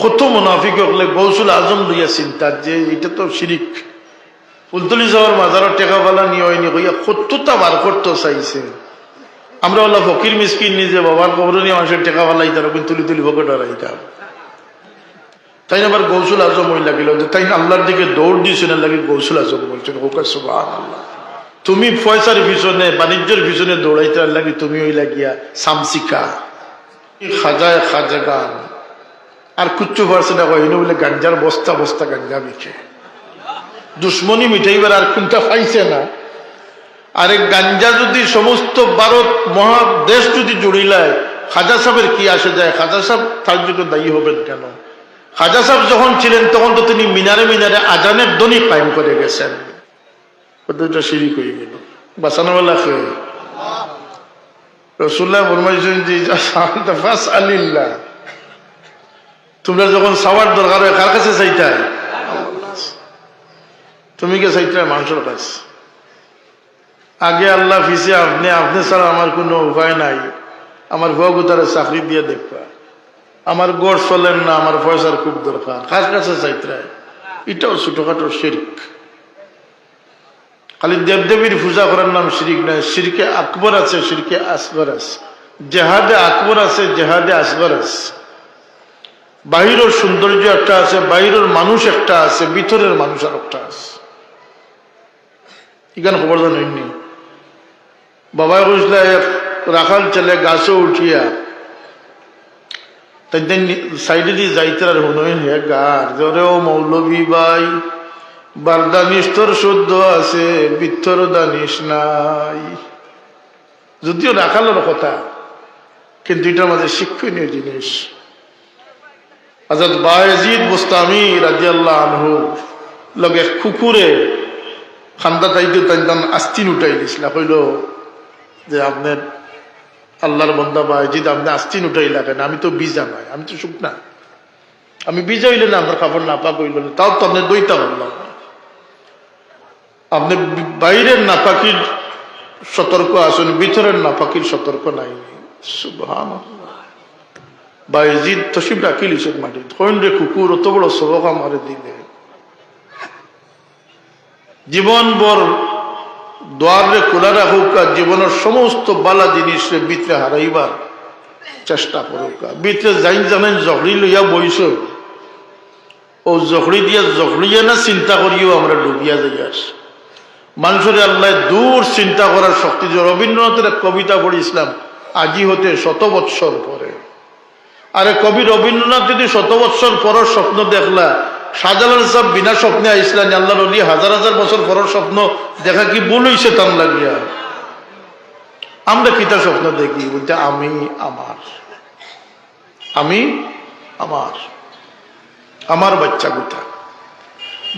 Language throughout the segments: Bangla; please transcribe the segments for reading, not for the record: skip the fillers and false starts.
কত মুনাফিক হলে গৌসুল আজম লইয়া চিন্তা যে এটা তো শিরিক, ফুলতলি যাওয়ার মাজারের টেকা ফালা নিয়ে হয়নি কইয়া কতটা বার করতে চাইছে। আমরা ওলা ফকির মিসকিন নিজে বাবার কবর নিয়ে মানুষের টেকা ফালাইতাম, কিন্তু তুলি তুলি ফকট হারাইতাম। তাই আবার গৌসুল আজম ওই লাগিল যে তাই আল্লাহর দিকে দৌড় দিয়েছেন, লাগে গৌসুল আজম বলছেন ওকে সুবহানাল্লাহ। তুমি পয়সার পিছনে বাণিজ্যের পিছনে দৌড়াইতে লাগি, তুমি ওই লাগিয়া সামসিকা খাজায় খাজা গান আর কুচ্ছু পারছে না কইনি বলে গাঞ্জার বস্তা বস্তা গাঞ্জা বিকে দুশ্মনী মিঠাইবার আর কোনটা পাইছে না। আরে গাঞ্জা যদি সমস্ত ভারত মহাদেশ যদি জুড়িলায়, খাজা সাহেবের কি আসে যায়? খাজা সাহেব তার জন্য দায়ী হবেন কেন? খাজা সাহেব যখন ছিলেন তখন তো তিনি মিনারে মিনারে আজানের ধ্বনি কায়েম করে গেছেন। কতটা শিরিক হয়ে গেল বাঁচানোওয়ালা খেয়ে রসুল্লাহ ফরমাইছেন যে ফাসআলিল্লাহ, তোমরা যখন সাওয়ার দরকার হয় কার কাছে চাইতে হয়? তুমি কে চাইতে হয়? মানুষের কাছে। আগে আল্লাহ ফিসে আপনি, আপনি ছাড়া আমার কোনো উপায় নাই, আমার ভগতারে চাকরি দিয়ে দেখবা, আমার গড় চলেন না, আমার পয়সার খুব দরকার, কার কাছে চাইতে হয়? এটাও ছোটখাটো শিরক। খালি দেবদেবীর পূজা করার নাম শিরিক নয়, শিরকে আকবর আছে, শিরকে আসগর আছে, জেহাদে আকবর আছে, জেহাদে আসগর আছে। বাহিরের সৌন্দর্য একটা আছে, বাহিরের মানুষ একটা আছে, ভিতরের মানুষ আর একটা আছে। এখানে খবর জানেননি? বাবা বুঝলে রাখাল ছেলে গাছে উঠিয়া তাই সাইডে দিয়ে যাইতে আর হুনই হে গার জরেও মৌলবী ভাই বারদানিস তোর শুদ্ধ আছে, বিত্তর দানিস নাই। যদিও রাখালের কথা, কিন্তু এটার মাঝে শিক্ষণীয় জিনিস। হযরত বায়েজিদ বুস্তামি রাদিয়াল্লাহু আনহু লগে কুকুরে খান্দা তাইতে তাইতাম আস্তিন উঠাই দিছিল, কইল যে আপনার আল্লাহর বন্দা বায়েজিদ আপনি আস্তিন উঠাই লাগেন, আমি তো বিজা নাই, আমি তো শুকনা, আমি বিজা হইলে না আপনার খাবার নাপাক হইল না, তাও তো আপনার দইতা বললাম। আপনি বাইরের নাপাকির সতর্ক আছেন, ভিতরের নাপাকির সতর্ক নাই। সুবহানাল্লাহ। বায়েজিদ তসিব রাখি লিছেন মাটি, কোন রে কুকুর অত বড় সবক আমারে দিলে। জীবন ভর দ্বার রে খোলা রাখুক, জীবনের সমস্ত বালা জিনিস রে ভিতরে হারাইবার চেষ্টা করুক। ভিতরে যাই জানেন জখড়ি লইয়া বইস, ও জখড়ি দিয়া জখড়িয়া না চিন্তা করিও আমরা ডুবিয়া যাই আস। মানুষের আল্লাহ দূর চিন্তা করার শক্তি। রবীন্দ্রনাথের এক কবিতা পড়েছিলাম আজি হতে 100 বৎসর পরে। আরে কবি রবীন্দ্রনাথ যদি 100 বৎসর পরের স্বপ্ন দেখলা, শাহজালাল সাহেব বিনা স্বপ্নে আইসলেন, আল্লাহ নবী হাজার হাজার বছর পরের স্বপ্ন দেখা কি ভুল হইছে তান লাগিয়া? আমরা কিতা স্বপ্ন দেখি? বলতে আমি আমার, আমি আমার, আমার বাচ্চা কোথা।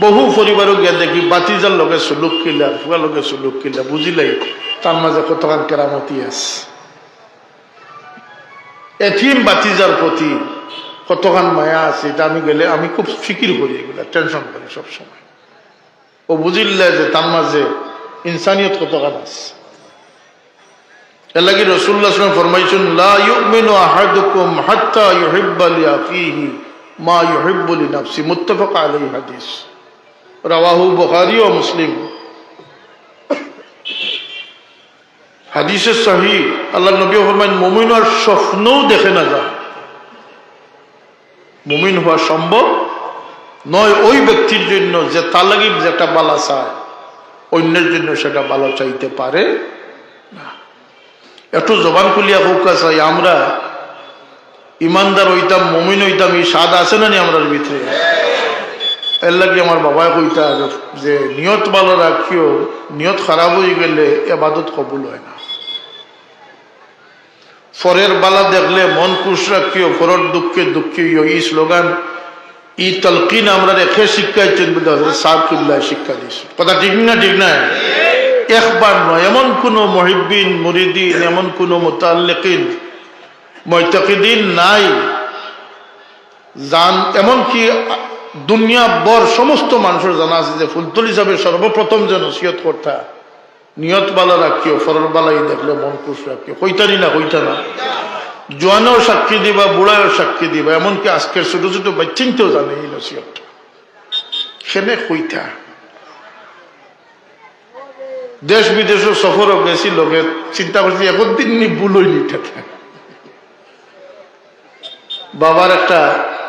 বহু পরিবারও গিয়ে দেখি বাতিজার লগে সুলুক কিলা, ফুয়া লগে সুলুক কিলা, বুঝিলাই তার মাঝে কতখান কেরামতি আছে। এতিম বাতিজার প্রতি কতখান মায়া আছে, এটা আমি গেলে আমি খুব ফিকির করি, এগুলা টেনশন করি সবসময়। ও বুঝিল্লা যে তার মাঝে ইনসানিয়ত কতখান আছে। এর লাগি রাসূলুল্লাহ সাল্লাল্লাহু আলাইহি ওয়াসাল্লাম ফরমাইছেন, লা ইউমিনু আহাদুকুম হাত্তা ইউহিব্বা লিআখিহি মা ইউহিব্বু লিনাফসি, মুত্তাফাক আলাইহি হাদিস, রাওয়াহু বুখারী ও মুসলিম। হাদিসে সহিহ। আল্লাহ নবী ফরমান, মুমিন আর স্বপ্নও দেখে না যায়, মুমিন হওয়া সম্ভব নয় ওই ব্যক্তির জন্য যে তার লাগি যেটা বালা চায়, অন্যের জন্য সেটা ভালো চাইতে পারে না। একটু জবান খুলিয়া কৌকা চাই, আমরা ইমানদার হইতাম, মুমিন হইতাম, এই স্বাদ আছে না নি আমরা ভিতরে? এর লাগে আমার বাবাই কইতা যে নিয়ত ভালো রাখিও, নিয়ত খারাপ হয়ে গেলে ইবাদত কবুল হয় না। ফরের বালা দেখলে মন খুশ রাখিও, ফরর দুঃখে দুঃখী হইও। এই স্লোগান, এই তলকিন আমরা রেখে শিক্ষাইছেন, সাহেব কিবলা শিক্ষা দিয়েছে। কথা ঠিক না? ঠিক না? একবার নয়, এমন কোন মুহিব্বিন মুরিদিন, এমন কোন মুতাআল্লিকিন মুতাকিদিন নাই জান, এমনকি দুনিয়া বর সমস্ত মানুষের জানা আছে যে ফুলতলি হিসাবে সর্বপ্রথম যে নসিহত করতা, নিয়ত বালা রাখিও, ফরর বালাই দেখলে মন খুশ রাখিও। কইতারি না? কইতা না? জোয়ানও সাক্ষী দিবা, বুড়াও সাক্ষী দিবা, এমনকি আজকের ছোট ছোট বাচ্চিনতেও জানে এই নসিহতটা। সেনে কইতা দেশ বিদেশও সফরও গেছি, লোকে চিন্তা করছি একদিন নি বুলই নিতে। বাবার একটা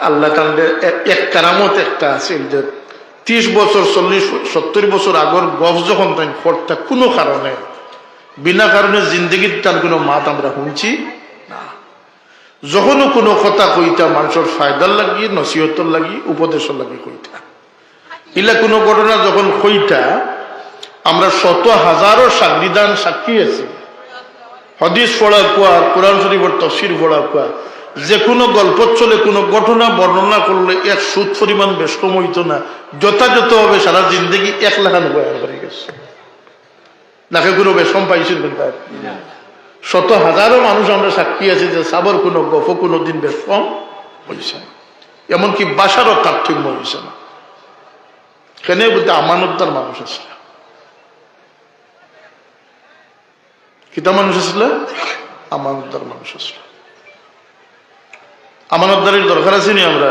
আল্লাহ কাণ্ডে এক কারামত একটা আছে যে 30 বছর 40-70 বছর আগর গফ যখন তাই ফটটা কোনো কারণে বিনা কারণে জিন্দগির তার কোনো মাত আমরা শুনছি না। যখনও কোনো কথা কইতা মানুষের ফায়দার লাগি, নসিহতর লাগি, উপদেশের লাগি কইতা। ইলা কোনো ঘটনা যখন কইতা আমরা শত হাজারো সাক্ষীদান সাক্ষী আছি, হাদিস পড়া কোয়া, কোরআন শরীফের তাফসীর পড়া কোয়া, যে কোনো গল্প চলে কোনো ঘটনা বর্ণনা করলে এক সুদ পরিমাণ বেশ কম হইতো না, যথাযথভাবে সারা জিন্দগি 1 লাখ বয়ান করে গেছে। নাকে কোনো বেশম পাইছিল শত হাজারো মানুষ আমরা সাক্ষী আছি যে সাবর কোনো গফ কোনো দিন বেশ কম হয়েছে না, এমনকি বাসারও তারতম্য হয়েছে না। কেন বলতে আমানতদার মানুষ আসলে, কিতা মানুষ আসলে, আমানতদার মানুষ আসলে। আমানতদারির দরকার আছে নি আমরা?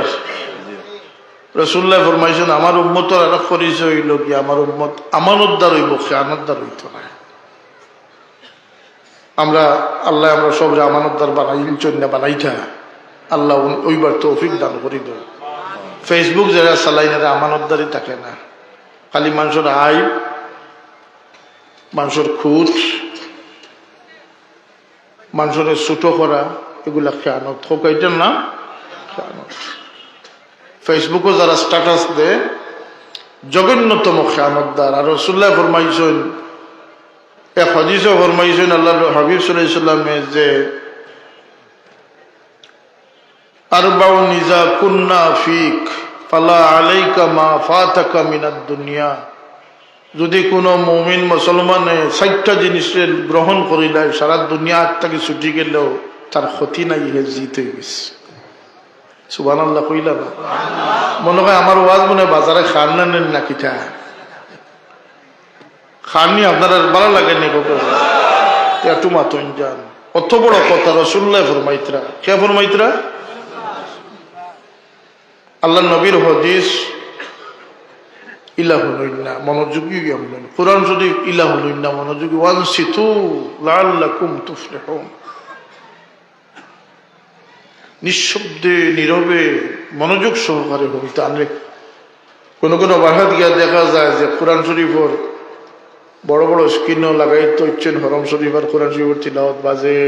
রাসূলুল্লাহ ফরমাইছেন আমার উম্মতের আর পরিচয় হইল কি, আমার উম্মত আমানতদার হইব, খেয়ানতদার হইত না। আমরা আল্লাহ আমরা সবরে আমানতদার বানাইতা আল্লাহ ওইবার তৌফিক দান করি দেব। ফেসবুক যারা চালাই না আমানতদারি থাকে না, খালি মানুষের আইব, মানুষের খুঁত, মানুষের ছোট করা, এগুলা খেয়ানত হোক, এইটার নাম খেয়ানত। ফেসবুকে যারা স্ট্যাটাস দেয় জঘন্যতম খেয়ানতদার। আর রাসূলুল্লাহ ফরমাইছেন, এক হাদিসে ফরমাইছেন আল্লাহর হাবিব সাল্লাল্লাহু আলাইহি ওয়াসাল্লামে যে আরবাউন ইযা কুন্না ফিক ফালা আলাইকা মা ফাতাকা মিনাদ দুনিয়া। যদি কোনো মুমিন মুসলমানে 60টা জিনিসের গ্রহণ করিলে সারা দুনিয়া থেকে ছুটি গেলেও তার ক্ষতি নাই, হে জিতে গেছে। সুবহানাল্লাহ কইলা না? মনে হয় আমার ওয়াজ মনে বাজারে খান না নেন না কিটা খাননি, আপনারা ভালো লাগেনি এত মাতন যান। অত বড় কথা রাসূলুল্লাহ ফরমাইতরা, কে ফরমাইতরা? আল্লাহ নবীর হাদিস ইলাহুল্লাহ মনোযোগী, কোরআন শরীফ ইলাহুল্লাহ মনোযোগী, ওয়ানসিতু লাআল্লাকুম তুফলিহুন। নিঃশব্দে নীরবে মনোযোগ সহকারে হইতে আনলে কোন কোন বাহাত গিয়া দেখা যায় যে কোরআন শরীফের বড় বড় স্ক্রিনও লাগাইতে ইচ্ছেন হরম শরীফ আর কোরআন শরীফের তিলাওয়াত বাজে,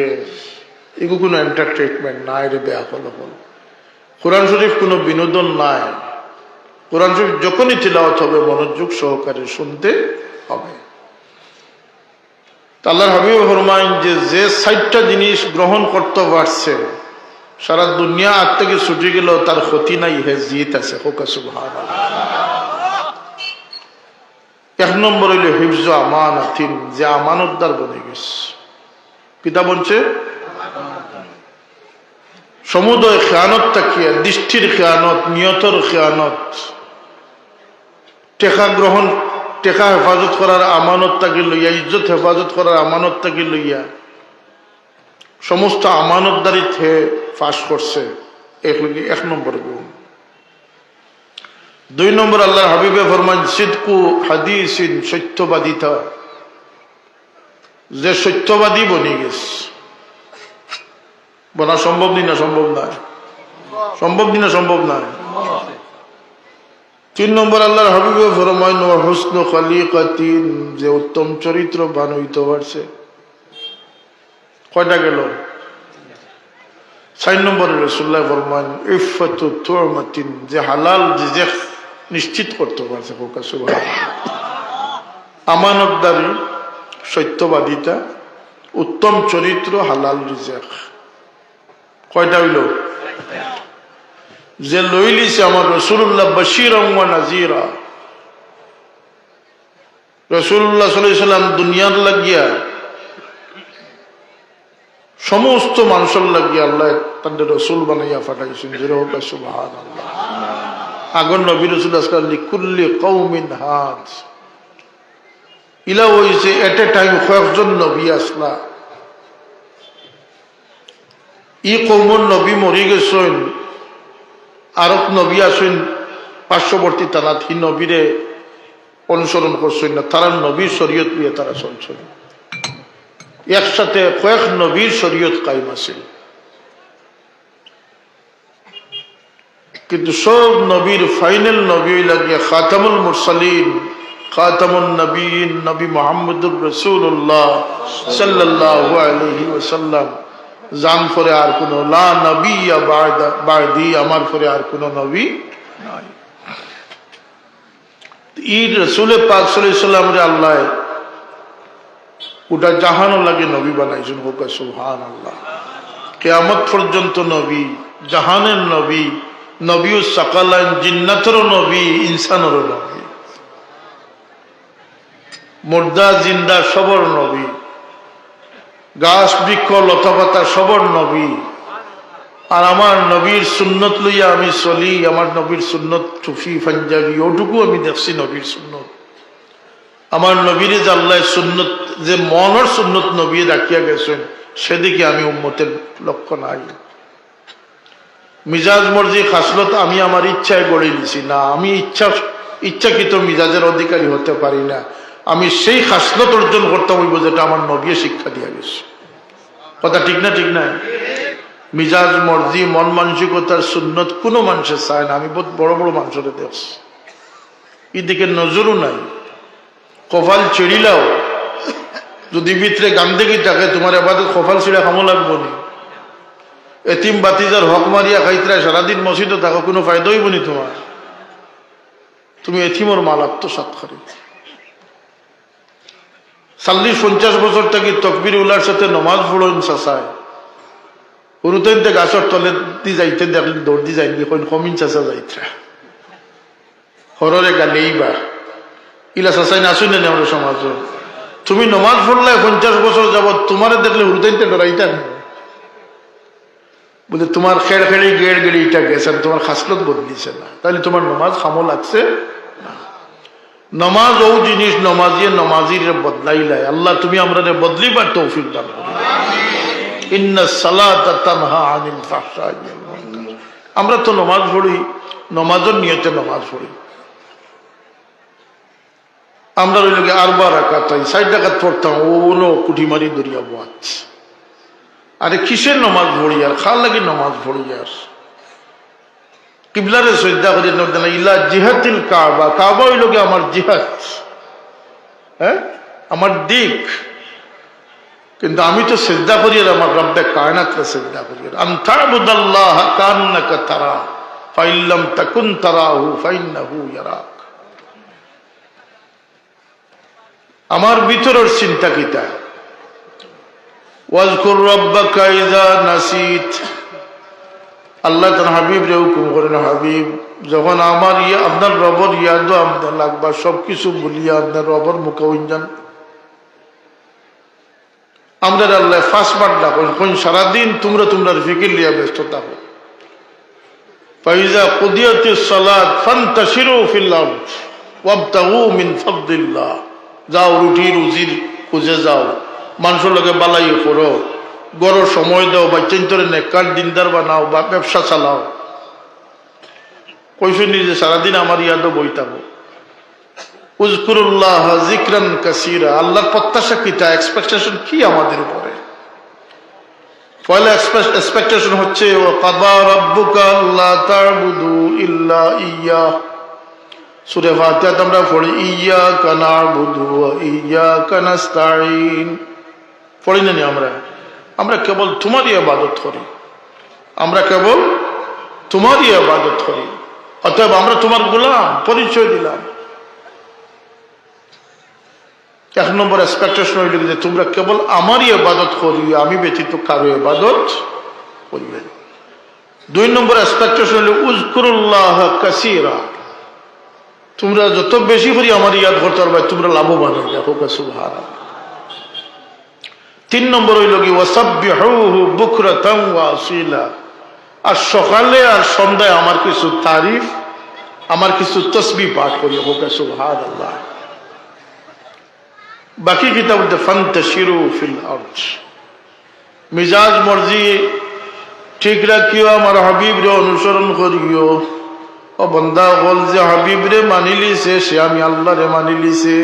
এগুলো কোনো এন্টারটেনমেন্ট নাই রে, বেয়া ফলাফল। কোরআন শরীফ কোনো বিনোদন নাই। কোরআন শরীফ যখনই তিলাওয়াত হবে মনোযোগ সহকারে শুনতে হবে। আল্লাহর হাবিব ফরমায়েন যে 60টা জিনিস গ্রহণ করতে পারছে সারা দুনিয়া আজ থেকে ছুটি গেল তার ক্ষতি নাই, হে জিত আছে। সুবহানাল্লাহ। 1 নম্বর হইল হিফজ আমানাতিন, যে আমানতদার বনে গেছে। পিতা বলছে সমুদয় খেয়ানত তাকিয়া, দৃষ্টির খেয়ানত, নিয়তর খেয়ানত, টেকা গ্রহণ, টেকা হেফাজত করার আমানত তাকে লইয়া, ইজ্জত হেফাজত করার আমানত তাকে লইয়া সমস্ত আমানতদারিতে ফাঁস করছে। 1 নম্বর গুণ। 2 নম্বর আল্লাহর হাবিবে ফরমান সিদকু হাদিসিন, সত্যবাদিতা, যে সত্যবাদী বনি গেছে। বলা সম্ভব নি না? সম্ভব নয়। সম্ভব নি না? সম্ভব নয়। 3 নম্বর আল্লাহর হাবিবে ফরমান ওয়া হুসনু খলিকাতিন, যে উত্তম চরিত্রবান হইতে পারছে। কয়টা গেল? 4 নম্বরে রাসূলুল্লাহ ফরমান ইফাতু তুমাতিন, যে হালাল রিজিক নিশ্চিত করতে পারছে। সুবহানাল্লাহ। আমানতদারি, সত্যবাদিতা, উত্তম চরিত্র, হালাল রিজিক, কয়টা হইল? যে লইলিছে আমার রাসূলুল্লাহ বাশীরান ওয়া নাযীরা। রাসূলুল্লাহ সাল্লাল্লাহু আলাইহি ওয়াসাল্লাম দুনিয়ার লাগিয়া সমস্ত মানুষের লাগিয়া আল্লাহ তাদের রসুল বানাইয়া ফাটাইছেন। সুবহানাল্লাহ। আগর নবী রাসূল লিকুল্লি কওমিন হাদ, ইলা হইছে এট এ টাইম কয়েকজন নবী আসলা। ই কৌমর নবী মরি গেছেন, আরব নবী আসেন পার্শ্ববর্তী তালাত, হি নবীরে অনুসরণ করছেন না, তারা নবীর শরীয়ত নিয়ে তারা চলছেন। একসাথে কয়েক নবীর শরীয়ত কায়েম আছে, কিন্তু সব নবীর ফাইনাল নবী লাগিয়ে খাতামুল মুরসালিন, খাতামুন নবীন, নবী মুহাম্মদুর রাসূলুল্লাহ সাল্লাল্লাহু আলাইহি ওয়াসাল্লাম। জান পরে আর কোন লা নবিয়্যা বা'দি, আমার পরে আর কোন নবী নাই। ই রাসূল পাক সাল্লাল্লাহু আলাইহি ওয়াসাল্লাম রে আল্লাহ ওটা জাহানও লাগে নবী বানাইছেন। হোক সুবহানাল্লাহ। কিয়ামত পর্যন্ত নবী, জাহানের নবী, নবীউ সাকালাইন, জিন্নাতেরও নবী, ইনসানেরও নবী, মুর্দা জিন্দা সবর নবী, গাছ বৃক্ষ লতাপাতা সবর নবী। আর আমার নবীর সুন্নত লইয়া আমি চলি, আমার নবীর সুন্নত টুফি পাঞ্জাবি ওটুকু আমি দেখছি নবীর সুন্নত। আমার নবীর যে আল্লাহ সুন্নত, যে মনের সুন্নত নবী রাখিয়া গেছেন, সেদিকে আমি উম্মতের লক্ষ্য নাই। মিজাজ মর্জি খাসলত আমি আমার ইচ্ছায় গড়ে নিছি না, আমি ইচ্ছাকৃত মিজাজের অধিকারী হতে পারি না। আমি সেই খাসলত অর্জন করতে হইব যেটা আমার নবী শিক্ষা দিয়া গেছে। কথা ঠিক না? ঠিক না? মিজাজ মর্জি মন মানসিকতার সুন্নত কোনো মানুষের চায় না। আমি বহুত বড় বড় মানুষের দেখছি, এদিকে নজরও নাই। কপাল চেড়িলাও যদি ভিতরে গান্দেগি থাকে, তোমার এবার কপাল ছিঁড়া খামো লাগবো নি। এতিম বাতিজার হক মারিয়া খাইতরা সারাদিন মসজিদে থাকো, কোনো ফায়দা হইব নি তোমার। তুমি এতিমর মাল আত্মসাৎ করি। 40-50 বছর থেকে তকবির উলার সাথে নমাজ পড়েন চাচায়, হুরুতেন গাছর তলে দি যাইতে দেখলেন দৌড় দি যাইনি, কমিন চাচা যাইতরা হররে গালেই বা ইলা চাচাই নাচুন না আমাদের সমাজ। তুমি নমাজ পড়লে 50 বছর যাবৎ তোমার দেখলে হুরুতেন ডরাইতা বলে তোমার খেড় খেড়ে গেড় গেড়ে এটা গেছে, তোমার খাসলত বদলিছে না, তাহলে তোমার নমাজ খামো লাগছে না। নমাজ ও জিনিস নমাজিয়ে নমাজির বদলাইলাই। আল্লাহ তুমি আমরা বদলিবার তৌফিক দান করো। ইন্নাস সালাতা তানহা আনিল ফাহশাই ওয়াল মুনকার। আমরা তো নমাজ পড়ি, নমাজের নিয়তে নমাজ পড়ি। আমরা ওই লোকে 4 রাকাত 60 রাকাত পড়তাম, ওগুলো কুঠি মারি দরিয়া বাচ। আরে কিসের নমাজ পড়ি আর খাল লাগে নমাজ পড়ি আর কিবলারে সজদা করি না ইলা জিহাতিল কাবা। কাবা হইল কি আমার জিহাদ, হ্যাঁ আমার দিক। কিন্তু আমি তো সিজদা করি আর আমার রব্বে কায়নাতকে সিজদা করি। আনতাবুদাল্লাহ কান্নাকা তারা ফাইল্লাম তাকুন তারাহু ফাইন্নাহু ইয়ারাক। আমার ভিতরের চিন্তা কিতা, ওয়াজকুর রাব্বাকা ইযা নাসিত। আল্লাহ তার হাবিব রে হুকুম করেন, হাবিব যখন আমার আপনার রবর ইয়াদও আপনার লাগবা, সবকিছু বলিয়া আপনার রবর মুখে যান। আমরা আল্লাহ ফাঁসবার ডাকুন, সারাদিন তোমরা ফিকির লিয়া ব্যস্ত থাকো। ফাইজা কুদিয়াতিস সালাত ফান্তাশিরু ফিল আরদ ওয়াবতাগু মিন ফাদলিল্লাহ। যাও রুটি রুজির খুঁজে যাও, মানুষের লগে বালাই করো, গড় সময় দাও, বা চিন্তরে নেকার দিনদার বানাও, বা ব্যবসা চালাও। কইছো নিজে সারাদিন আমার ইয়াদও বই থাকো। উযকুরুল্লাহ যিকরান কাসীরা। আল্লাহর প্রত্যাশা কিটা, এক্সপেকটেশন কি আমাদের উপরে? পয়লা এক্সপেকটেশন হচ্ছে ওয়া কাদা রাব্বুকা আল্লা তা'বুদু ইল্লা ইয়্যাহ। সূরা ফাতিহাতে আমরা পড়ি ইয়্যাকা না'বুদু ওয়া ইয়্যাকা নাস্তাঈন। পড়ি না আমরা কেবল তোমারই ইবাদত করি, আমরা কেবল তোমারই ইবাদত করি, অতএব আমরা তোমার গোলাম। পরিচয় দিলাম। 1 নম্বর এক্সপেকটেশন হইল যে তোমরা কেবল আমারই ইবাদত করি, আমি ব্যতীত কারো ইবাদত করিবে না। 2 নম্বর এক্সপেকটেশন হইল উযকুরুল্লাহ কাসীরা। তোমরা যত বেশি করে আমার ইয়াদ করতে পারবে তোমরা লাভবান হবে। দেখো সুবহানাল্লাহ। 3 নম্বর হইল কি ওয়াসাব্বিহুহু বুকরাতান ওয়া আসীলা। আর সকালে আর সন্ধ্যায় আমার কিছু তারিফ, আমার কিছু তাসবিহ পাঠ করি। হোক সুবহানাল্লাহ। বাকি কিতাব ফান্তাশিরু ফিল আরদ। মিজাজ মর্জি ঠিক রাখিও, আমার হাবিবরে অনুসরণ করিও। ও বন্দা বল যে হাবিবরে মানি লিছে সে আমি আল্লাহরে মানি লিছে।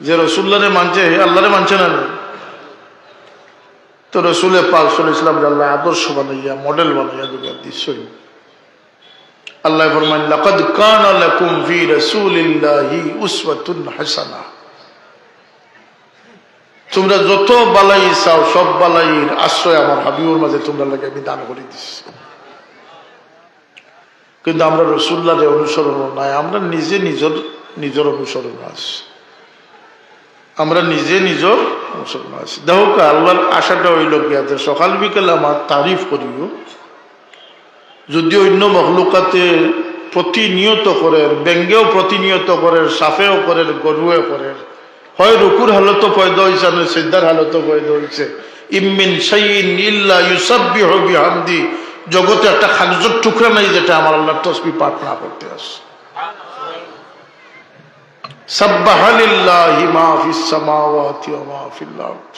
যে রসুল্লাহরে মানছে আল্লাহরে মানছে না। তো রসুলের পাক সাল্লাল্লাহু আলাইহি ওয়াসাল্লাম আল্লাহ আদর্শ বানাইয়া মডেল বানাইয়া দুনিয়া দিচ্ছই। আল্লাহ ফরমান লাকাদ কানা লাকুম ফি রাসূলিল্লাহি উসওয়াতুন হাসানাহ। তোমরা যত বালাই চাও সব বালাইয়ের আশ্রয় আমার হাবিবুর মাঝে তোমরা লাগে আমি দান করে দিচ্ছি। কিন্তু আমরা রাসূলুল্লাহর অনুসরণ নাই, আমরা নিজে নিজের অনুসরণ আছি। আমরা নিজে নিজের অনুসরণ আছি। দেখো আল্লাহর আশাটা হইল গিয়া যে সকাল বিকেলে আমার তারিফ করিও। যদি অন্য মখলুকাতে প্রতিনিয়ত করে, ব্যঙ্গেও প্রতিনিয়ত করে, সাফেও করে, গরুয়ে করে, হয় রুকুর হালত পয়দা হয়েছে না সিদ্ধার হালত পয়দা হয়েছে। ইমিন শাইইন ইল্লা ইউসাব্বিহু বিহামদি। জগতে একটা কাগজের টুকরা নাই যেটা আমার আল্লাহর তাসবিহ পাঠ না করতে আসে। সাব্বাহা লিল্লাহি মা ফিস সামাওয়াতি ওয়া মা ফিল আরদ।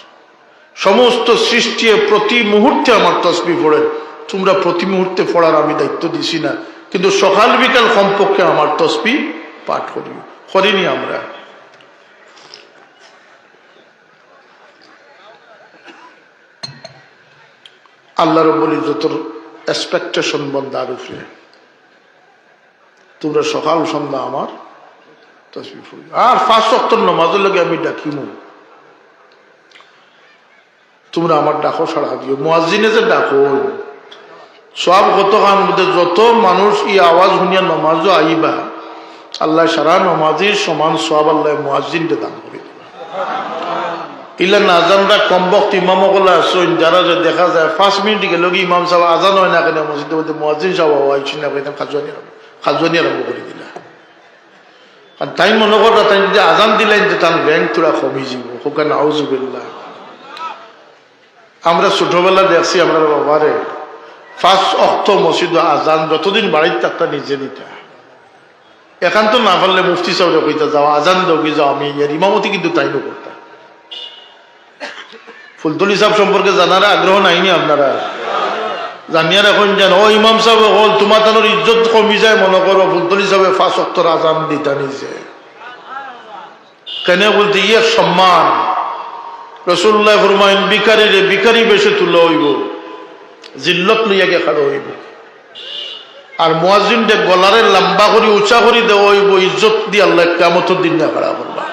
সমস্ত সৃষ্টি প্রতি মুহূর্তে আমার তাসবিহ পড়ে। তোমরা প্রতি মুহূর্তে পড়ার আমি দায়িত্ব দিছি না, কিন্তু সকাল বিকাল কমপক্ষে আমার তাসবিহ পাঠ করিনি আমরা। আল্লাহ রাব্বুল ইজ্জতের এক্সপেকটেশন বন্দার উপরে। তোমরা সকাল সন্ধ্যা আমার তাসবিহ পড়ি। আর 5 ওয়াক্ত নামাজের লাগে আমি ডাকিমু, তোমরা আমার ডাকো সাড়া দিও। মুয়াজ্জিনে যে ডাকো সব কত কান মধ্যে যত মানুষ এই আওয়াজ শুনিয়া নমাজও আইবা, আল্লাহ সারা নমাজির সমান সব আল্লাহ মুয়াজ্জিনকে দান করে দিবা। ইলা নাজানরা কম বক্ত ইমামকলা আসছেন যারা যে দেখা যায় 5 মিনিট গেল কি ইমাম সাহেব আজান হয় না কেন মসজিদের মধ্যে মুয়াজ্জিন সাহেব আইছেন না কইতাম খাজওয়ানি আরম্ভ করে দিলা। আর তাই মনে কররা তাই যদি আজান দিলেন যে তার র্যাঙ্ক তোরা কমে যাব। হোকা নাউজুবিল্লাহ। আমরা ছোটবেলা দেখছি আমরা বাবারে 5 ওয়াক্ত মসজিদ আজান যতদিন বাড়িতে থাকতা নিজে নিতা। একান্ত না পারলে মুফতি সাহেব কইতা যাও আজান দৌকি যাও, আমি ইয়ার ইমামতি কিন্তু তাইও করতাম। ফুলতলি সাহেব সম্পর্কে জানার আগ্রহ নাইনি আপনারা? জানিয়ার এখন জান ও ইমাম সাহেব হল তোমার তানোর ইজ্জত কমি যায় মনে করো। ফুলতলি সাহেব 5 ওয়াক্তর আজান দিতা নিজে কেন বলতে ইয়ার সম্মান। রাসূলুল্লাহ ফরমাইন ভিখারি বেশে তুলো হইব, জিল্লত লইয়াকে খাড়ো হইব। আর মুয়াজ্জিনকে গলারে লম্বা করে উঁচা করে দেওয়া হইব, ইজ্জত দিয়ে আল্লাহ কিয়ামতের দিন না খাড়া করবা।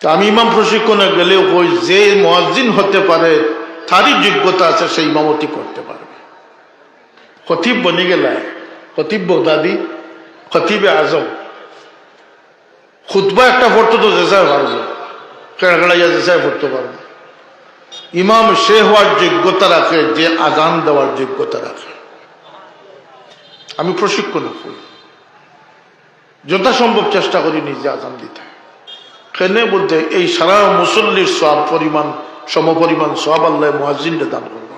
আমি ইমাম প্রশিক্ষণে গেলেও কই যে মুয়াজ্জিন হতে পারে তারই যোগ্যতা আছে, সেই ইমামতি করতে পারবে। খতিব বনে গেলে খতিব বগদাদি, খতিবে আজম খুতবা একটা পড়তে তো যেসায় পারবে, কেড়াকেড়াইয়া যেসায় পড়তে পারবে। ইমাম সে হওয়ার যোগ্যতা রাখে যে আজান দেওয়ার যোগ্যতা রাখে। আমি প্রশিক্ষণ করি, যথাসম্ভব চেষ্টা করি নিজে আজান দিতে। কেন বলতে এই সারা মুসল্লির সব পরিমাণ সমপরিমাণ সব আল্লাহ মুয়াজ্জিনকে দান করবো।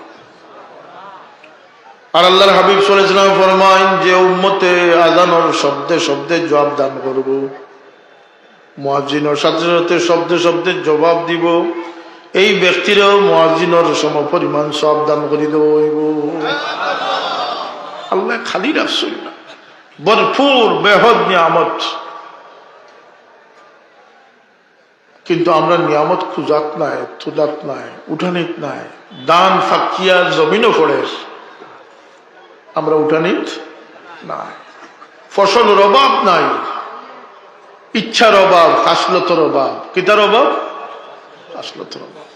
আর আল্লাহর হাবিব সাল্লাল্লাহু আলাইহি ওয়াসাল্লাম ফরমাইন যে উম্মতে আজানের শব্দে শব্দে জবাব দান করব, মুয়াজ্জিনের সাথে সাথে শব্দে শব্দে জবাব দিব, এই ব্যক্তিরও মুয়াজ্জিনের সমপরিমাণ সব দান করে দেব হইব। আল্লাহ খালি রাখছেন না, ভরপুর বেহদ নিয়ামত। কিন্তু আমরা নিয়ামত খুঁজাত নাই, তুদাত নাই, উঠানিত নাই। দান ফাঁকিয়া জমিনও পড়ে, আমরা উঠানিত নাই। ফসলের অভাব নাই, ইচ্ছার অভাব, খাসলতের অভাব। কিতার অভাব? খাসলতের অভাব।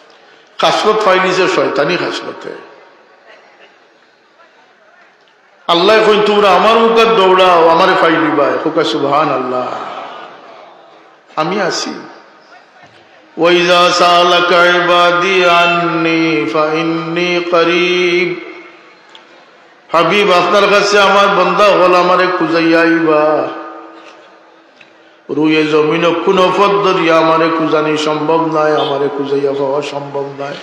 খাসলত পাইলিছে শয়তানি খাসলতে। আল্লাহ কই তোমরা আমার মুখে দৌড়াও, আমারে পাইলিবা। হোকা সুবহানাল্লাহ। আমি আছি। وَإِذَا سَأَلَكَ عِبَادِي عَنِّي فَإِنِّي قَرِيب। হাবিব আপনার কাছে আমার বান্দা হল আমারে খুঁজাইয়া আইবা। রুয়ে জমিন কোন পদ্ধতি আমারে খুঁজানি সম্ভব নয়, আমারে খুঁজাইয়া পাওয়া সম্ভব নয়।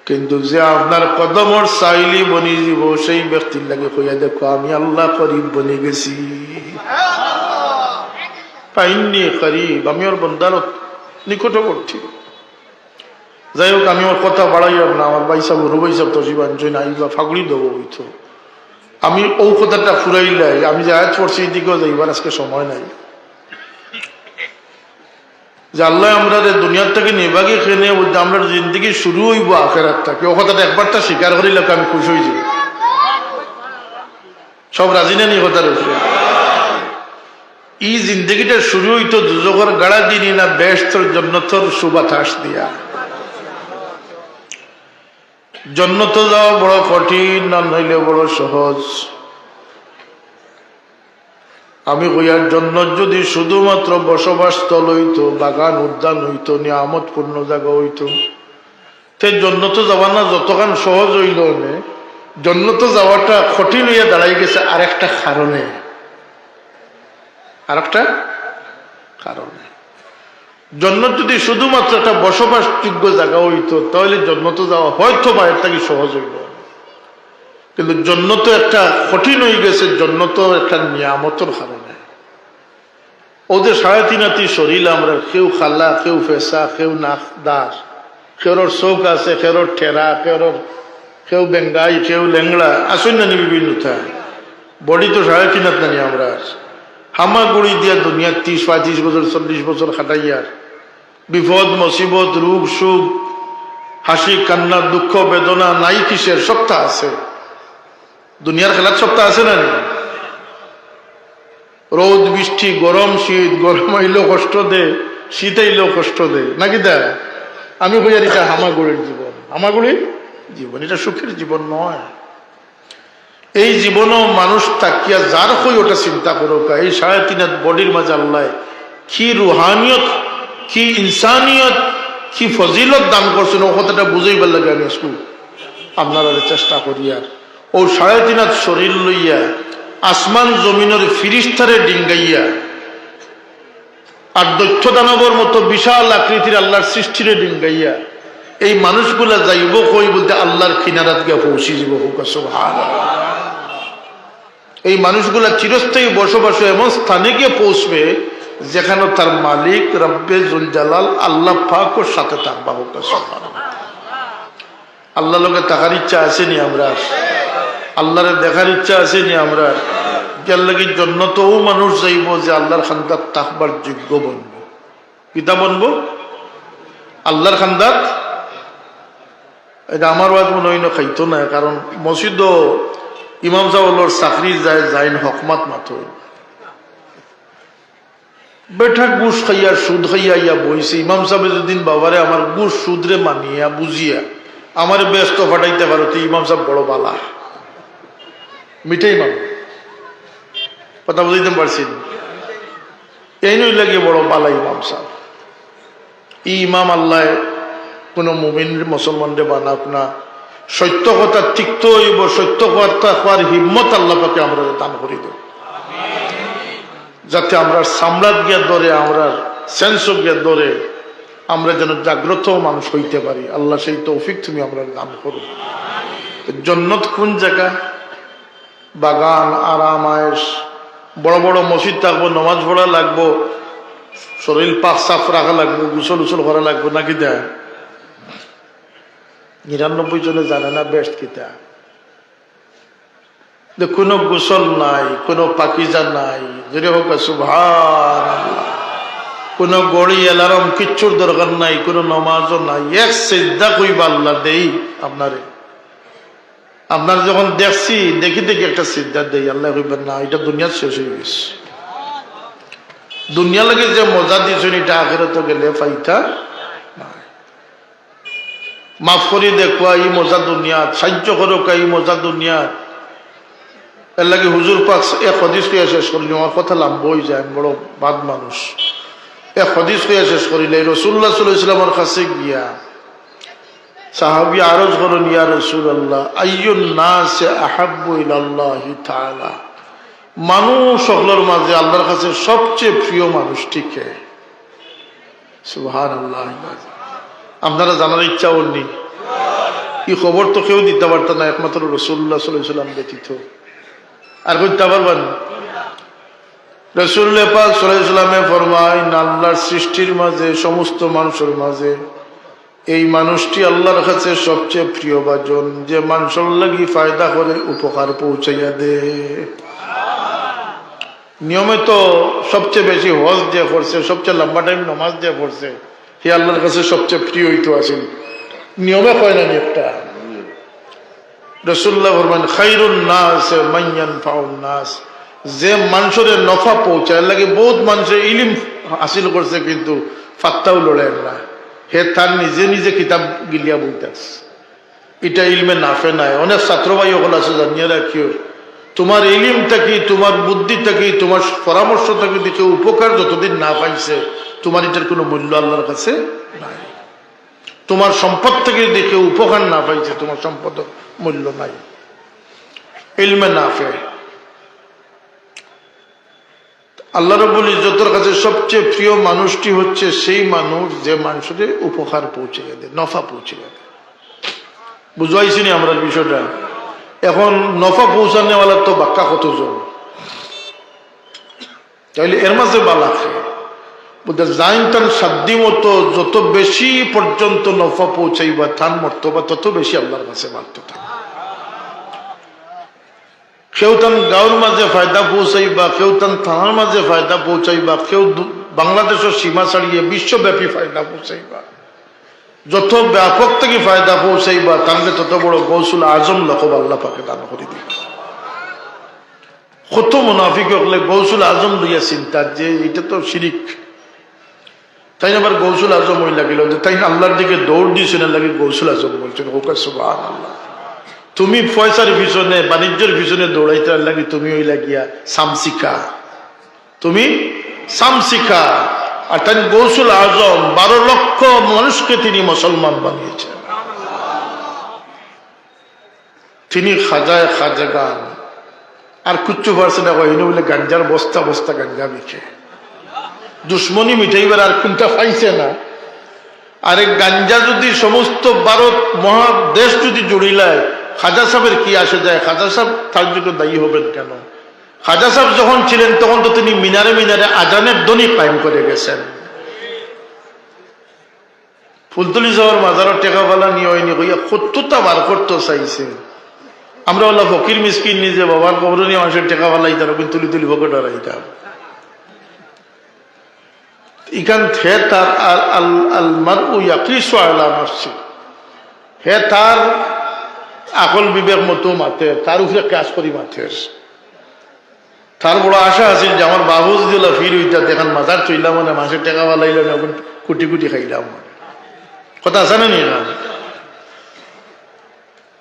কিন্তু যে আপনার কদমর চাইলি বনি যাব সেই ব্যক্তির লাগে কইয়া দেখো আমি আল্লাহ করিব বনে গেছি। ফাইন্নি করিব, আমি ওর বান্দার নিকটবর্তী। যাই হোক, আমি আমার কথা বাড়াইলাম না। আমার ভাই সাহেব রুবাই সাহেব তো জীবন জৈন আইবা ফাগুড়ি দেবো হইতো। আমি ও কথাটা ফুরাইলাই, আমি যে আয়াত পড়ছি এদিকেও যাইবার আজকে সময় নাই। যে আল্লাহ আমরা দুনিয়ার থেকে নিবাগে খেয়ে আমরা জিন্দগি শুরু হইব আখেরাত থেকে, ও কথাটা একবারটা স্বীকার করিলে আমি খুশি হয়ে যাই। সব রাজি নেই কথার উপরে। এই জিন্দগিটা শুরু হইতো দুজকের গাড়া দিনই না বেহেশতর জন্নতর সুবাতাস দিয়া। জন্নত যাওয়া বড় কঠিন, না নইলে বড় সহজ। আমি কইয়ার জন্নত যদি শুধুমাত্র বসবাস স্থল হইতো, বাগান উদ্যান হইতো, নিয়ামত পূর্ণ জায়গা হইতো, তে জন্নত যাওয়া না যতখান সহজ হইল নে, জন্নত যাওয়াটা কঠিন হইয়া দাঁড়াই গেছে আরেকটা কারণে। জন্নত যদি শুধুমাত্র একটা বসবাসযোগ্য জায়গা হইতো, তাহলে জন্নত যাওয়া হয়তো বাইরে থেকে সহজ হইল। কিন্তু জন্নত একটা কঠিন হয়ে গেছে, জন্নত একটা নিয়ামতের কারণে। ওদের 3.5 শরীর, আমরা কেউ খাল্লা, কেউ ফেসা, কেউ নাক দাস, কেউর চৌক আছে, কেউর ঠেরা, কেউ বেঙ্গাই, কেউ লেংড়া, আসুন না বিভিন্নতা। বডি তো 3.5 নানি আমরা হামাগুড়ি দিয়া দুনিয়া 30-35 বছর 40 বছর খাটাইয়ার বিপদ মুসিবত, রোগ সুখ, হাসি কান্না, দুঃখ বেদনা নাই কিসের, সবটা আছে। দুনিয়ার খেলার সবটা আছে না? রোদ বৃষ্টি, গরম শীত, গরম আইলেও কষ্ট দে, শীত আইলেও কষ্ট দে, নাকি দা? আমি কই আর এটা হামাগুড়ির জীবন, হামাগুড়ির জীবন, এটা সুখের জীবন নয়। এই জীবনও মানুষ তাকিয়া যার কই ওটা চিন্তা করো। এই 3.5 বডির মাঝে আল্লাহ কি রুহানিয়ত, কি ইনসানিয়ত, কি ফজিলত দান করছেন, ও কথাটা বুঝাইবার লাগে আমি আজকে আপনারা চেষ্টা করি। আর ও 3.5 শরীর লইয়া আসমান জমিনের ফিরিস্তারে ডিঙ্গাইয়া, আর দৈত্য দানবর মতো বিশাল আকৃতির আল্লাহর সৃষ্টিরে ডিঙ্গাইয়া এই মানুষগুলা যাইব কই বলতে আল্লাহর কিনারাত গিয়া পৌঁছি যাব। সুবহানাল্লাহ। এই মানুষগুলা চিরস্থায়ী বসবাস এমন স্থানে গিয়ে পৌঁছবে যেখানে তার মালিক রব্বে জুল জালাল আল্লাহ পাকের সাথে থাকবা। আল্লাহ লোকে থাকার ইচ্ছা আসেনি আমরা, আল্লাহরে দেখার ইচ্ছা আসেনি আমরা। যার লাগি জন্নতও মানুষ যাইব যে আল্লাহর খান্দাত থাকবার যোগ্য বনবো। কিতা বনবো? আল্লাহর খান্দাত। এটা আমার বাদ মনে হয় না খাইতো না, কারণ মসজিদও ইমাম সাহেবের চাকরি যায় যাইন হকমাত মাথো বেঠা গুস খাইয়া সুদ খাইয়া ইয়া বইছে। ইমাম সাহেব যেদিন বাবারে আমার গুস সুদরে মানিয়া বুঝিয়া আমার ব্যস্ত ফাটাইতে পারো, তো ইমাম সাহেব বড় বালা, মিঠাই মানুষ, কথা বুঝাইতে পারছি। এই নই লাগে বড় বালা ইমাম সাহেব। ই ইমাম আল্লাহ কোন মুমিন মুসলমানরে বানাক না, সত্য কথা তিক্ত হইব, সত্য কথা হওয়ার হিম্মত আল্লাহ পাকে আমরা দান করি দেব, যাতে আমরা সাম্রাজ্য গিয়া ধরে, আমরা সেন্স গিয়া ধরে আমরা যেন জাগ্রত মানুষ হইতে পারি। আল্লাহ সেই তৌফিক তুমি আমরা দান করো। জন্নত কোন জায়গা? বাগান, আরাম আয়েশ, বড় বড় মসজিদ থাকবো, নামাজ পড়া লাগবো, শরীর পাক সাফ রাখা লাগবো, গুসল উসল করা লাগবো, নাকি দেয়? 99 জনে জানে না বেস্ট কিতা। কোনো গোসল নাই, কোনো পাকিজা নাই, যদি হোক সুবহানাল্লাহ, কোনো গড়ি অ্যালার্ম কিচ্ছুর দরকার নাই, কোনো নমাজও নাই। এক সিজদা কইবা আল্লাহ দেই আপনারে। আপনার যখন দেখছি দেখি একটা সিজদা দেই, আল্লাহ কইবেন না, এটা দুনিয়া শেষ হয়ে গেছে। দুনিয়া লাগে যে মজা দিয়েছেন এটা আখিরাতে গেলে পাইতা। মাফ করি দেখো এই মজা দুনিয়া, সাহায্য করো এই মজা দুনিয়া। এর লাগে হুজুর পাক এক হাদিস কইয়া শেষ করিল, আমার কথা লম্বা হয়ে যায়, বড় বাদ মানুষ। এক হাদিস কইয়া শেষ করিলে, রাসূলুল্লাহ সাল্লাল্লাহু আলাইহি ওয়াসাল্লামের কাছে গিয়া সাহাবী আরজ করেন, ইয়া রাসূলুল্লাহ আইয়ুন নাস আহাব্বু ইলাল্লাহি তাআলা, মানুষ সকলের মাঝে আল্লাহর কাছে সবচেয়ে প্রিয় মানুষটি কে? সুবহানাল্লাহ। আপনারা জানার ইচ্ছা নেই, এই খবর তো কেউ দিতে পারত না, একমাত্র রাসূলুল্লাহ সাল্লাল্লাহু আলাইহি ওয়াসাল্লাম ব্যতীত। আর কইতে পারবেন? রাসূলুল্লাহ পাক সাল্লাল্লাহু আলাইহি ওয়াসাল্লামে ফরমায়, আল্লাহর সৃষ্টির মাঝে, সমস্ত মানুষের মাঝে এই মানুষটি আল্লাহর কাছে সবচেয়ে প্রিয় ভাজন, যে মানুষের লাগি ফায়দা করে উপকার পৌঁছাইয়া দে। নিয়মিত সবচেয়ে বেশি হজ যে করছে, সবচেয়ে লম্বা টাইম নমাজ যে পড়ছে, হে আল্লাহর কাছে সবচেয়ে প্রিয় হইতো আছেন। নিয়মে কয় না একটা রাসূলুল্লাহ ফরমান খায়রুন নাস মান ইয়ানফাউন নাস, যে মানুষের নফা পৌঁছায় লাগে। বহুত মানুষের ইলম হাসিল করছে কিন্তু ফাত্তাও লড়েন না, হে তার নিজে নিজে কিতাব গিলিয়া বলতেছ, এটা ইলমে নাফে নাই। অনেক ছাত্র ভাই সকল আছে, জানিয়ে রাখিও, তোমার ইলিম থাকি, তোমার বুদ্ধি থাকি, তোমার পরামর্শ থাকি দেখে উপকার যতদিন না পাইছে, তোমার এটার কোনো মূল্য আল্লাহর কাছে নাই। তোমার সম্পদ থেকে দেখে উপকার না পাইছে, তোমার সম্পদ মূল্য নাই। ইলমে নাফে। আল্লাহ রাব্বুল ইজ্জতের কাছে সবচেয়ে প্রিয় মানুষটি হচ্ছে সেই মানুষ যে মানুষের উপকার পৌঁছে দেয়, নফা পৌঁছে দেয়। বুঝাইছি নি আমরা বিষয়টা? এখন নফা পৌঁছানেওয়ালার তো বাক্কা কতজন, তাইলে এর মাঝে বালাকে বুঝতে জাইন তার সাধ্য মতো যত বেশি পর্যন্ত নফা পৌঁছাইবা তার মর্তবা তত বেশি আল্লাহর কাছে বাড়তে থাকে। কেউ তান গাঁওর মাঝে ফায়দা পৌঁছাইবা, কেউ তান থানার মাঝে ফায়দা পৌঁছাইবা, কেউ বাংলাদেশের সীমা ছাড়িয়ে বিশ্বব্যাপী ফায়দা পৌঁছাইবা। যত ব্যাপক থেকে ফায়দা পৌঁছাইবা তাহলে তত বড় গৌসুল আজম লকব আল্লাহ পাকে দান করে দিবা। কত মুনাফিক হলে গৌসুল আজম লইয়া চিন্তা যে এটা তো শিরিক, তাই আবার গৌসুল আজম ওই লাগিল যে তাই আল্লাহর দিকে দৌড় দিয়েছে না লাগে গৌসুল আজম বলছেন। ওকে সুবহানাল্লাহ, তুমি পয়সার পিছনে বাণিজ্যের পিছনে দৌড়াইতে লাগি, তুমি ওই লাগিয়া সামসিকা, তুমি সামসিকা। আর তাই গৌসুল আজম 12 লক্ষ মানুষকে তিনি মুসলমান বানিয়েছেন। তিনি খাজায় খাজাগান আর কুচ্ছু পারছে না, বলে গাঞ্জার বস্তা বস্তা গাঞ্জা বিকে দুশ্মনী মিঠাইবার আর কোনটা পাইছে না। আরে গাঞ্জা যদি সমস্ত ভারত মহাদেশ যদি জুড়িলায়, খাজা সাহেবের কি আসে যায়? খাজা সাহেব তার জন্য দায়ী হবেন কেন? খাজা সাহেব যখন ছিলেন তখন তো তিনি মিনারে মিনারে আজানের ধ্বনি কায়েম করে গেছেন। ফুলতলি যাওয়ার মাজারের টেকাওয়ালা নিয়ে হয়নি হইয়া 70টা বার করতে চাইছে। আমরা ওলা ফকির মিসকিন নিজে বাবার কবর নিয়ে মানুষের টেকাওয়ালা ইতার তুলি তুলি ভোগে ডরাইতাম। ইখান হে তার আলমারউ ইয়াকিসু আলা নাফসি, হে তার আকল বিবেক মতো মাথে, তার উপরে কাজ করি মাথের। তার বড় আশা আছে যে আমার বাবু যদি ফির হইতা দেখান মাজার চইলাম মানে মানুষের টেকাওয়ালা ইলাম এখন কুটি কুটি খাইলাম, কথা আছে না নিয়ে।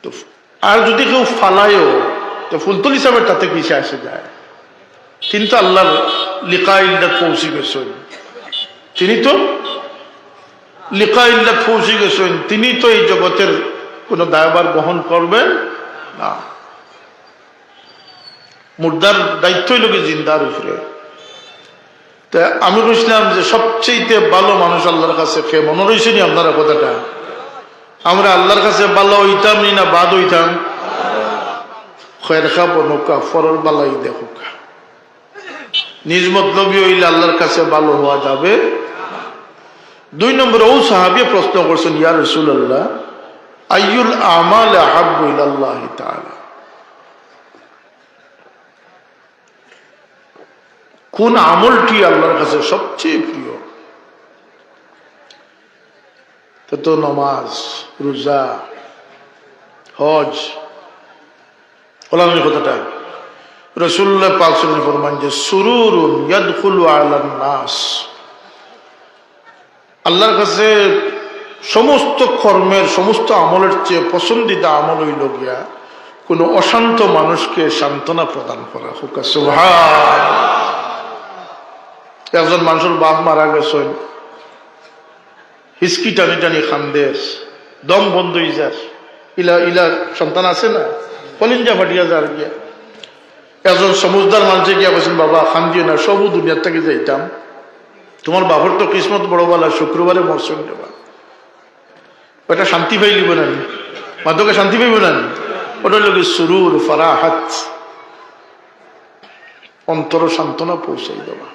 তো আর যদি কেউ ফালায়ও তো ফুলতলি সাহেবের তাতে কিসে আসে যায়? কিন্তু আল্লাহর লিকা ইল্লাত পৌঁছে গেছেন, তিনি তো লিকা ইল্লাত পৌঁছে গেছেন, তিনি তো এই জগতের কোন দায়ভার বহন করবেন না। মুর্দার দায়িত্বই লোকে জিন্দার উপরে। তা আমি বুঝলাম যে সবচেয়ে ভালো মানুষ আল্লাহর কাছে কে? মনে রয়েছে নি আপনারা কথাটা? আমরা আল্লাহর কাছে ভালো হইতাম নি না বাদ হইতাম? খয়ের খা বনুকা ফরর বালাই দেখুকা, নিজ মতলবী হইলে আল্লাহর কাছে ভালো হওয়া যাবে। 2 নম্বরে ও সাহাবী প্রশ্ন করছেন, ইয়া রাসূলুল্লাহ আইয়ুল আমাল আহাব্বু ইলাল্লাহি তাআলা, কোন আমলটি আল্লাহর কাছে সবচেয়ে প্রিয়? তো নামাজ, রোজা, হজ। বললাম কথাটা রাসূলুল্লাহ পাক সাল্লাল্লাহু আলাইহি ওয়াসাল্লাম ফরমান যে সুরুরুন ইয়াদখুলু আলান নাস, আল্লাহর কাছে সমস্ত কর্মের সমস্ত আমলের চেয়ে পছন্দিতা আমল হইল গিয়া কোন অশান্ত মানুষকে সান্ত্বনা প্রদান করা। সুবহানাল্লাহ। একজন মানুষের বাপ মারা গেছেন, হিসকি টানি টানি খান্দেস, দম বন্ধ হয়ে যাস, ইলা ইলা সন্তান আছে না, কলিঞ্জা ফাটিয়া যার গিয়া। একজন সমুজদার মানুষে গিয়া বলছেন, বাবা খান দিও না, সবু দুনিয়ার থেকে যাইতাম, তোমার বাবার তো কিসমত বড় বলা, শুক্রবারে মরসুম দেবা, ওটা শান্তি পাইলিব না, মাদকে শান্তি পাইব না, ওটা লোকে সুরুর ফারাহাত, অন্তর সান্ত্বনা পৌঁছাই দেবা।